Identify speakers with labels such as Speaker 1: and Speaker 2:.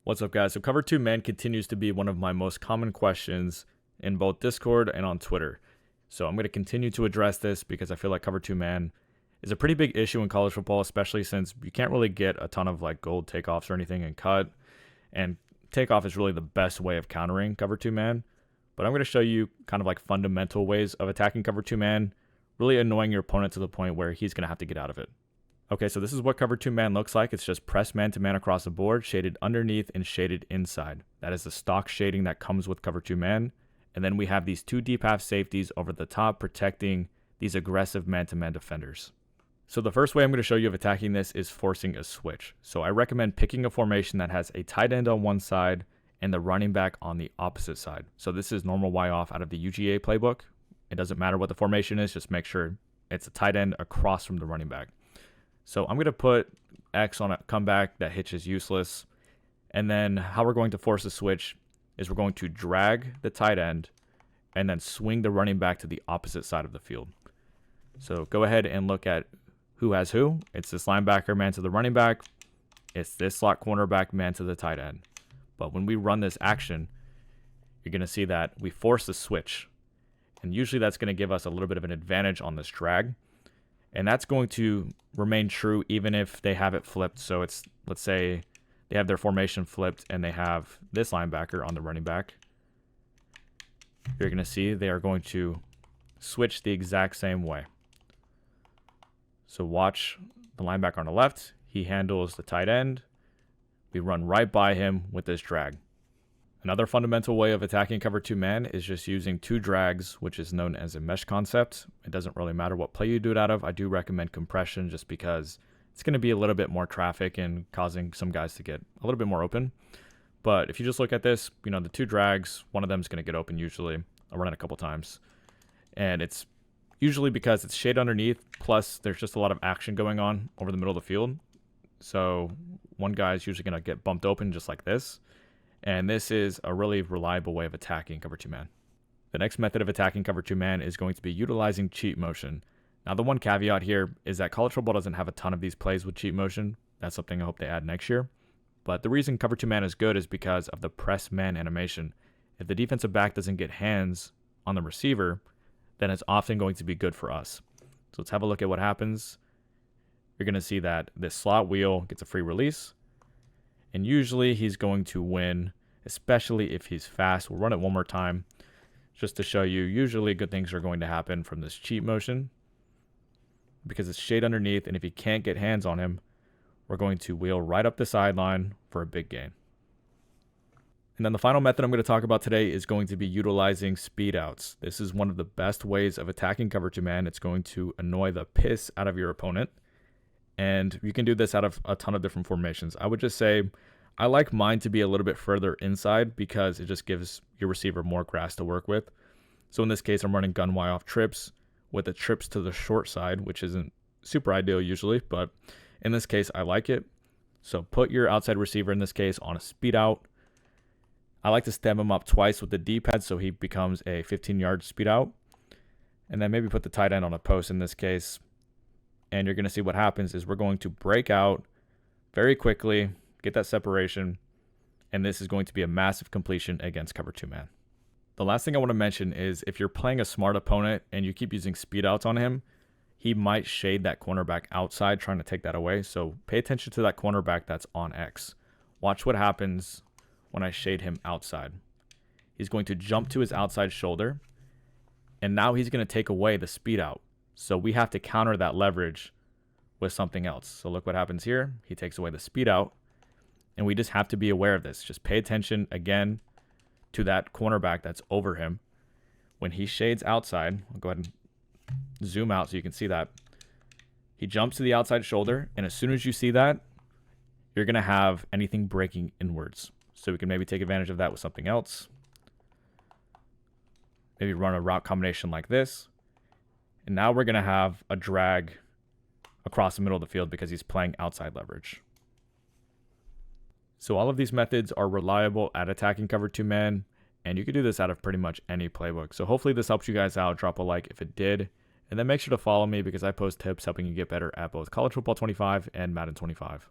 Speaker 1: What's up, guys? So cover two man continues to be one of my most common questions in both Discord and on Twitter. So I'm going to continue to address this because I feel like cover two man is a pretty big issue in college football, especially since you can't really get a ton of like gold takeoffs or anything in cut. And takeoff is really the best way of countering cover two man. But I'm going to show you kind of like fundamental ways of attacking cover two man, really annoying your opponent to the point where he's going to have to get out of it. Okay, so this is what cover two man looks like. It's just press man to man across the board, shaded underneath and shaded inside. That is the stock shading that comes with cover two man. And then we have these two deep half safeties over the top protecting these aggressive man to man defenders. So the first way I'm going to show you of attacking this is forcing a switch. So I recommend picking a formation that has a tight end on one side and the running back on the opposite side. So this is normal Y off out of the UGA playbook. It doesn't matter what the formation is, just make sure it's a tight end across from the running back. So I'm going to put X on a comeback that hitch is useless. And then how we're going to force a switch is we're going to drag the tight end and then swing the running back to the opposite side of the field. So go ahead and look at who has who. It's this linebacker man to the running back. It's this slot cornerback man to the tight end. But when we run this action, you're going to see that we force the switch. And usually that's going to give us a little bit of an advantage on this drag. And that's going to remain true even if they have it flipped. So it's, let's say they have their formation flipped and they have this linebacker on the running back. You're going to see they are going to switch the exact same way. So watch the linebacker on the left. He handles the tight end. We run right by him with this drag. Another fundamental way of attacking cover two man is just using two drags, which is known as a mesh concept. It doesn't really matter what play you do it out of. I do recommend compression just because it's going to be a little bit more traffic and causing some guys to get a little bit more open. But if you just look at this, you know, the two drags, one of them is going to get open usually. I'll run it a couple times. And it's usually because it's shade underneath, plus there's just a lot of action going on over the middle of the field. So one guy is usually going to get bumped open just like this. And this is a really reliable way of attacking cover two man. The next method of attacking cover two man is going to be utilizing cheat motion. Now, the one caveat here is that college football doesn't have a ton of these plays with cheat motion. That's something I hope they add next year. But the reason cover two man is good is because of the press man animation. If the defensive back doesn't get hands on the receiver, then it's often going to be good for us. So let's have a look at what happens. You're going to see that this slot wheel gets a free release. And usually he's going to win, especially if he's fast. We'll run it one more time just to show you. Usually good things are going to happen from this cheat motion because it's shade underneath. And if he can't get hands on him, we're going to wheel right up the sideline for a big gain. And then the final method I'm going to talk about today is going to be utilizing speed outs. This is one of the best ways of attacking cover two man. It's going to annoy the piss out of your opponent. And you can do this out of a ton of different formations. I would just say I like mine to be a little bit further inside because it just gives your receiver more grass to work with. So in this case, I'm running gun Y off trips with the trips to the short side, which isn't super ideal usually, but in this case, I like it. So put your outside receiver in this case on a speed out. I like to stem him up twice with the D-pad so he becomes a 15-yard speed out. And then maybe put the tight end on a post in this case. And you're going to see what happens is we're going to break out very quickly, get that separation, and this is going to be a massive completion against cover two man. The last thing I want to mention is if you're playing a smart opponent and you keep using speed outs on him, he might shade that cornerback outside trying to take that away. So pay attention to that cornerback that's on X. Watch what happens when I shade him outside. He's going to jump to his outside shoulder, and now he's going to take away the speed out. So we have to counter that leverage with something else. So look what happens here. He takes away the speed out, and we just have to be aware of this. Just pay attention again to that cornerback that's over him. When he shades outside, I'll go ahead and zoom out so you can see that. He jumps to the outside shoulder, and as soon as you see that, you're going to have anything breaking inwards. So we can maybe take advantage of that with something else. Maybe run a route combination like this. And now we're going to have a drag across the middle of the field because he's playing outside leverage. So all of these methods are reliable at attacking cover two man, and you can do this out of pretty much any playbook. So hopefully this helps you guys out. Drop a like if it did. And then make sure to follow me because I post tips helping you get better at both College Football 25 and Madden 25.